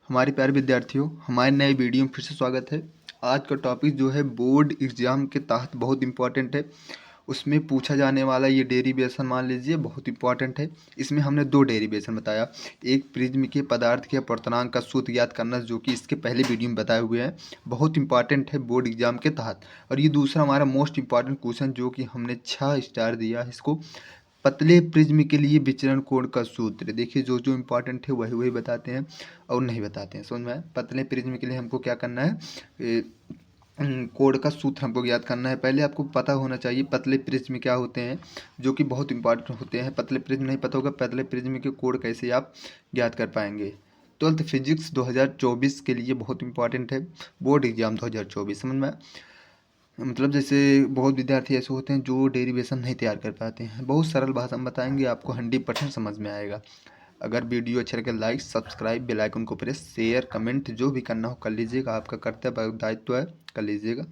हमारे प्यारे विद्यार्थियों, हमारे नए वीडियो में फिर से स्वागत है। आज का टॉपिक जो है बोर्ड एग्जाम के तहत बहुत इंपॉर्टेंट है। उसमें पूछा जाने वाला ये डेरिवेशन मान लीजिए बहुत इंपॉर्टेंट है। इसमें हमने दो डेरिवेशन बताया, एक प्रिज्म के पदार्थ के अपर्तनांक का सूत्र याद करना, जो कि इसके पहले वीडियो में बताए हुए हैं, बहुत इंपॉर्टेंट है बोर्ड एग्जाम के तहत। और ये दूसरा हमारा मोस्ट इंपॉर्टेंट क्वेश्चन, जो कि हमने 6 स्टार दिया है इसको, पतले प्रिज्म के लिए विचलन कोण का सूत्र। देखिए जो जो इम्पोर्टेंट है वही वही बताते हैं और नहीं बताते हैं, समझ में आया? पतले प्रिज्म के लिए हमको क्या करना है, कोण का सूत्र हमको याद करना है। पहले आपको पता होना चाहिए पतले प्रिज्म क्या होते हैं, जो कि बहुत इंपॉर्टेंट होते हैं। पतले प्रिज्म नहीं पता होगा, पतले प्रिज्म के कोण कैसे आप ज्ञात कर पाएंगे। 12th फिजिक्स 2024 के लिए बहुत इंपॉर्टेंट है, बोर्ड एग्जाम 2024, समझ में आया? मतलब जैसे बहुत विद्यार्थी ऐसे होते हैं जो डेरिवेशन नहीं तैयार कर पाते हैं। बहुत सरल भाषा में बताएंगे, आपको 100% समझ में आएगा। अगर वीडियो अच्छा लगे लाइक सब्सक्राइब बेल आइकन को प्रेस शेयर कमेंट जो भी करना हो कर लीजिएगा, आपका कर्तव्य और दायित्व है, कर लीजिएगा।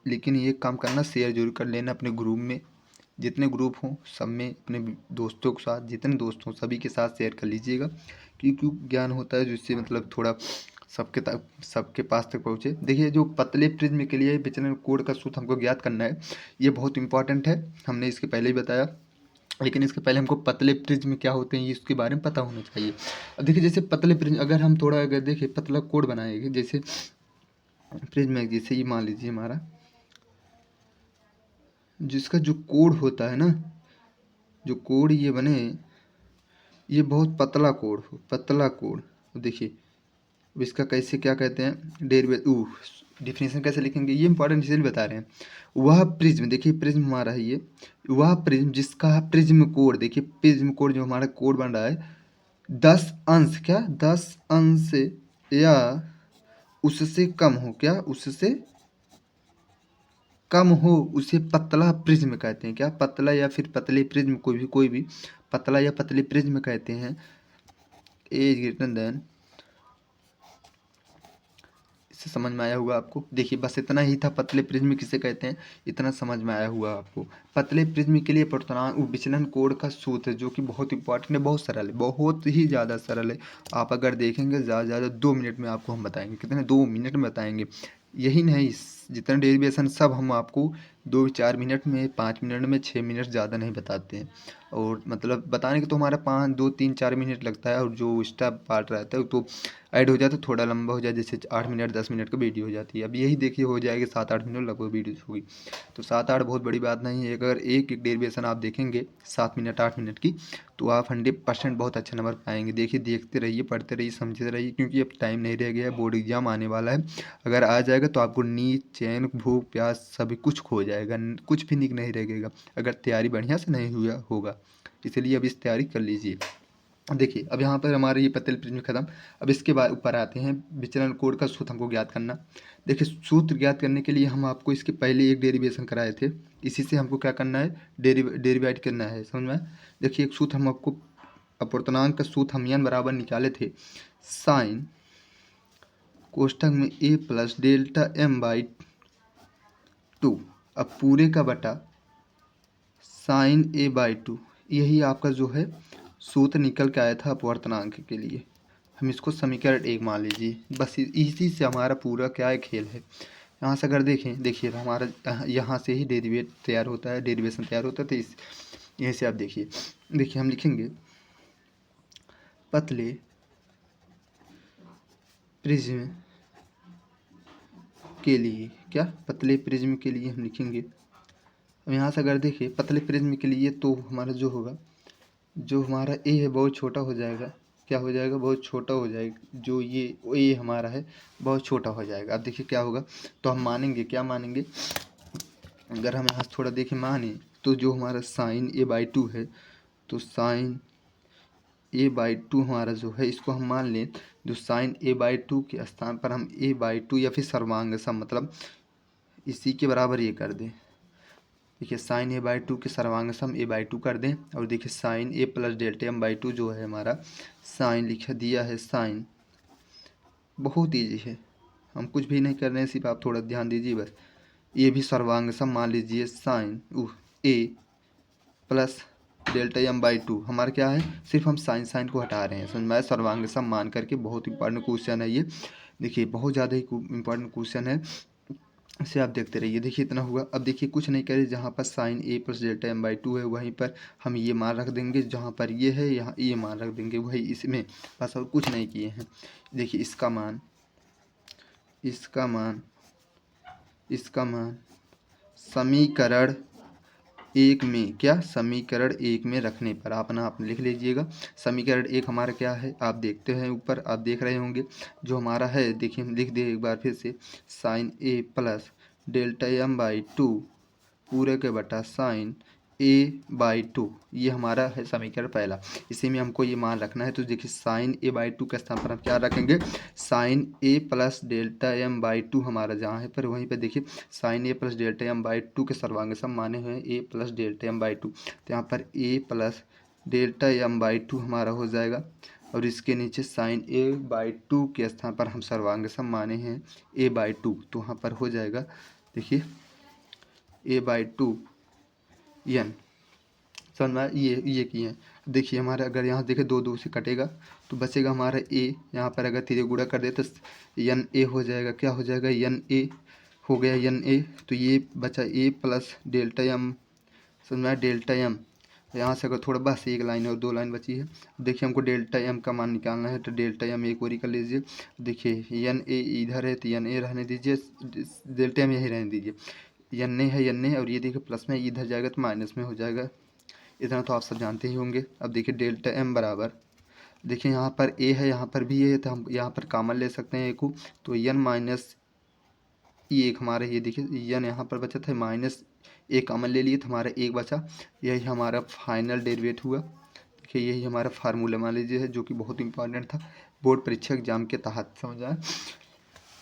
लेकिन ये काम करना शेयर जरूर कर लेना अपने ग्रुप में, जितने ग्रुप हों सब में, अपने दोस्तों के साथ, जितने दोस्त हों सभी के साथ शेयर कर लीजिएगा, क्योंकि ज्ञान होता है जिससे मतलब थोड़ा सबके तक सबके पास तक पहुँचे। देखिए जो पतले प्रिज्म के लिए विचलन कोण का सूत्र हमको ज्ञात करना है, ये बहुत इंपॉर्टेंट है। हमने इसके पहले ही बताया, लेकिन इसके पहले हमको पतले प्रिज्म क्या होते हैं ये इसके बारे में पता होना चाहिए। अब देखिए जैसे पतले प्रिज्म, अगर हम थोड़ा अगर देखिए पतला कोण बनाएंगे, जैसे प्रिज्म है, जैसे ये मान लीजिए हमारा जिसका जो कोण होता है ना, जो कोण ये बने, ये बहुत पतला कोण हो, पतला कोण। देखिए अब इसका कैसे क्या कहते हैं, डिफिनेशन कैसे लिखेंगे, ये इंपॉर्टेंट इसलिए बता रहे हैं। वह प्रिज्म, देखिए प्रिज्म हमारा है ये, वह प्रिज्म जिसका प्रिज्म कोण, देखिए प्रिज्म कोण जो हमारा कोण बन रहा है 10 अंश, क्या 10 अंश या उससे कम हो, क्या उससे कम हो, उसे पतला प्रिज्म कहते हैं। क्या पतला या फिर पतले प्रिज्म, कोई भी पतला या पतले प्रिज्म कहते हैं। एज ग्रेटर देन, इससे समझ में आया होगा आपको। देखिए बस इतना ही था, पतले प्रिज्म किसे कहते हैं, इतना समझ में आया हुआ आपको। पतले प्रिज्म के लिए अपर्तनांक विचलन कोण का सूत्र, जो कि बहुत इंपॉर्टेंट है, बहुत सरल है, बहुत ही ज़्यादा सरल है। आप अगर देखेंगे ज़्यादा से ज़्यादा 2 मिनट में आपको हम बताएंगे, कितने 2 मिनट में बताएंगे। यही नहीं, जितने डेरिवेशन सब हम आपको 2-4 मिनट में, 5 मिनट में, 6 मिनट ज़्यादा नहीं बताते हैं। और मतलब बताने के तो हमारा 2-3-4 मिनट लगता है, और जो एक्स्ट्रा पार्ट रहता है तो ऐड हो जाता है, थोड़ा लंबा हो जाए, जैसे 8 मिनट 10 मिनट की वीडियो हो जाती है। अब यही देखिए हो जाएगी 7-8 मिनट लगभग वीडियो होगी, तो 7-8 बहुत बड़ी बात नहीं है। अगर एक एक डेरिवेशन आप देखेंगे 7 मिनट 8 मिनट की, तो आप 100% बहुत अच्छे नंबर पाएंगे। देखिए देखते रहिए, पढ़ते रहिए, समझते रहिए, क्योंकि अब टाइम नहीं रह गया है, बोर्ड एग्जाम आने वाला है। अगर आ जाएगा तो आपको नींद चैन भूख प्यास सभी कुछ खो जाएगा, कुछ भी निक नहीं रहेगा अगर तैयारी बढ़िया से नहीं हुआ होगा। इसलिए अब इस तैयारी कर लीजिए। देखिए अब यहाँ पर हमारे ये पतले प्रिज्म खत्म। अब इसके बाद ऊपर आते हैं, विचलन कोण का सूत्र हमको ज्ञात करना। देखिए सूत्र ज्ञात करने के लिए हम आपको इसके पहले एक डेरिवेशन कराए थे, इसी से हमको क्या करना है, डेरिवेट करना है, समझ में? देखिए एक सूत्र हम आपको अपूर्णांक का सूत्र हम यन बराबर निकाले थे, साइन कोष्ठक में a plus delta m by 2, अब पूरे का बटा साइन a बाई 2, यही आपका जो है सूत्र निकल के आया था अपवर्तनांक के लिए। हम इसको समीकरण 1 मान लीजिए, बस इसी से हमारा पूरा क्या है खेल है। यहाँ से अगर देखें, देखिए हमारा यहाँ से ही डेरिवेट तैयार होता है, डेरिवेशन तैयार होता है, तो इस यहीं से आप देखिए हम लिखेंगे पतले प्रिज्म के लिए, क्या पतले प्रिज्म के लिए हम लिखेंगे। अब यहाँ से अगर देखिए पतले प्रिज्म के लिए, तो हमारा जो होगा, जो हमारा ए है बहुत छोटा हो जाएगा, क्या हो जाएगा, बहुत छोटा हो जाएगा। जो ये ए हमारा है बहुत छोटा हो जाएगा। अब देखिए क्या होगा, तो हम मानेंगे, क्या मानेंगे, अगर हम यहाँ से थोड़ा देखें माने, तो जो हमारा साइन ए बाई 2 है, तो साइन ए बाई 2 हमारा जो है, इसको हम मान लें, जो साइन ए बाई 2 के स्थान पर हम ए बाई 2 या फिर सर्वांग सम, मतलब इसी के बराबर ये कर दें। देखिए साइन ए बाई 2 के सर्वांग सम ए बाई 2 कर दें, और देखिए sine A plus delta M by 2 जो है हमारा साइन लिखा दिया है, साइन बहुत ईजी है, हम कुछ भी नहीं कर रहे हैं, सिर्फ आप थोड़ा ध्यान दीजिए बस। ये भी सर्वांग सम मान लीजिए, sine A plus delta M by two हमारा क्या है, सिर्फ हम साइन साइन को हटा रहे हैं, समझ में आया। सर्वांग सम मान करके बहुत इंपॉर्टेंट क्वेश्चन है ये, देखिए बहुत ज़्यादा ही इंपॉर्टेंट क्वेश्चन है, इसे आप देखते रहिए। देखिए इतना हुआ। अब देखिए कुछ नहीं करें, जहाँ पर sine A plus delta M by two है वहीं पर हम ये मान रख देंगे, जहाँ पर ये है यहाँ ये मान रख देंगे वही इसमें, बस और कुछ नहीं किए हैं। देखिए इसका मान इसका मान इसका मान समीकरण एक में, क्या समीकरण एक में रखने पर आप लिख लीजिएगा। समीकरण एक हमारा क्या है, आप देखते हैं ऊपर, आप देख रहे होंगे जो हमारा है। देखिए हम लिख दिए एक बार फिर से, sine A plus delta M by two पूरे के बटा साइन ए बाई टू, ये हमारा है समीकरण पहला। इसी में हमको ये मान रखना है। तो देखिए साइन ए बाई टू के स्थान पर हम क्या रखेंगे, sine A plus delta M by two हमारा जहाँ है पर वहीं पे देखिए sine A plus delta M by two के सर्वांग सम माने हुए हैं A plus delta M by two, तो यहाँ पर A plus delta M by two हमारा हो जाएगा। और इसके नीचे साइन ए बाई टू के स्थान पर हम सर्वांग सम माने हैं ए बाई टू, तो वहाँ पर हो जाएगा देखिए ए बाई टू एन, समझ में आया? ये किए हैं। देखिए हमारा अगर यहाँ देखें दो दो से कटेगा तो बचेगा हमारा ए, यहाँ पर अगर तीन गुणा कर दे तो एन ए हो जाएगा, क्या हो जाएगा एन ए हो गया एन ए, तो ये बचा ए प्लस डेल्टा एम, समझ में आया? डेल्टा एम यहाँ से अगर थोड़ा बस एक लाइन और दो लाइन बची है। देखिए हमको डेल्टा एम का मान निकालना है, तो डेल्टा एम एक और कर लीजिए। देखिए एन ए इधर है तो एन ए रहने दीजिए, डेल्टा एम यही रहने दीजिए, एन ए है एन ए, और ये देखिए प्लस में इधर जाएगा तो माइनस में हो जाएगा। इतना तो आप सब जानते ही होंगे। अब देखिए डेल्टा एम बराबर, देखिए यहाँ पर ए है यहाँ पर भी ए है, तो हम यहाँ पर कॉमन ले सकते हैं ए को, तो एन माइनस ये एक हमारा, ये देखिए एन यहाँ पर बचा था माइनस एक कॉमन ले लिए तो हमारा एक बचा, यही हमारा फाइनल डेरिवेट हुआ। देखिए यही हमारा फार्मूला मान लीजिए है, जो कि बहुत इंपॉर्टेंट था बोर्ड परीक्षा एग्जाम के तहत, समझ आए।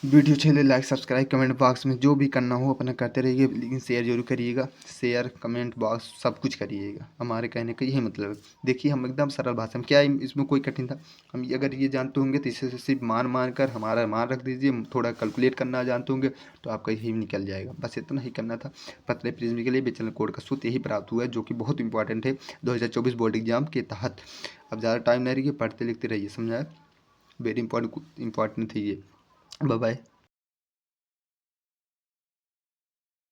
वीडियो अच्छे लगे लाइक सब्सक्राइब, कमेंट बॉक्स में जो भी करना हो अपना करते रहिए, लेकिन शेयर जरूर करिएगा, शेयर कमेंट बॉक्स सब कुछ करिएगा। हमारे कहने का यही मतलब है। देखिए हम एकदम सरल भाषा में, क्या इसमें कोई कठिन था, हम अगर ये जानते होंगे तो इसे सिर्फ मान कर हमारा मान रख दीजिए, थोड़ा कैलकुलेट करना जानते होंगे तो आपका यही निकल जाएगा, बस इतना ही करना था। पतले प्रिज्म के लिए विचलन कोड का सूत्र यही प्राप्त हुआ है, जो कि बहुत इंपॉर्टेंट है 2024 बोर्ड एग्जाम के तहत। अब ज़्यादा टाइम नहीं रहिए, पढ़ते लिखते रहिए, समझाया। वेरी इंपॉर्टेंट थी ये। Bye bye.